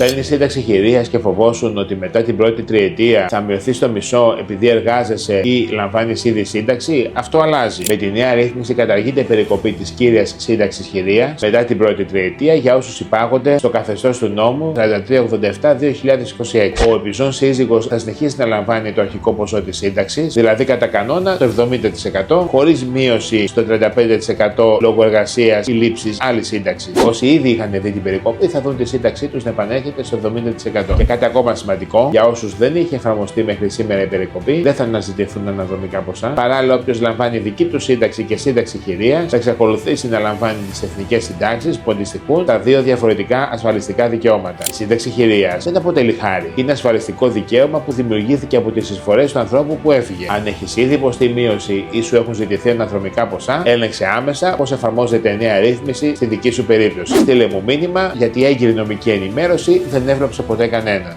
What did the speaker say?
Παίρνει σύνταξη χειρίας και φοβόσουν ότι μετά την πρώτη τριετία θα μειωθεί στο μισό επειδή εργάζεσαι ή λαμβάνει ήδη σύνταξη. Αυτό αλλάζει. Με τη νέα ρύθμιση καταργείται η περικοπή της κύριας σύνταξης χειρίας μετά την πρώτη τριετία για όσους υπάγονται στο καθεστώς του νόμου 4387-2026. Ο επιζών σύζυγος θα συνεχίσει να λαμβάνει το αρχικό ποσό της σύνταξης, δηλαδή κατά κανόνα το 70%, χωρίς μείωση στο 35% λόγω εργασίας ή λήψης άλλης σύνταξης. Όσοι ήδη είχαν δει την περικοπή θα δουν τη σύνταξή τους να επανέρχεται στο 70%. Και κάτι ακόμα σημαντικό, για όσους δεν είχε εφαρμοστεί μέχρι σήμερα η περικοπή, δεν θα αναζητηθούν αναδρομικά ποσά. Παράλληλα, όποιος λαμβάνει δική του σύνταξη και σύνταξη χειρίας θα εξακολουθήσει να λαμβάνει τις εθνικές συντάξεις που αντιστοιχούν τα δύο διαφορετικά ασφαλιστικά δικαιώματα. Η σύνταξη χειρίας δεν αποτελεί χάρη. Είναι ασφαλιστικό δικαίωμα που δημιουργήθηκε από τις εισφορές του ανθρώπου που έφυγε. Αν έχεις ήδη υποστεί μείωση ή σου έχουν ζητηθεί αναδρομικά ποσά, έλεγξε άμεσα πώς εφαρμόζεται η νέα ρύθμιση στη δική σου περίπτωση. Στείλε μου μήνυμα, γιατί η έγκυρη νομική ενημέρωση δεν έβλαψε ποτέ κανέναν.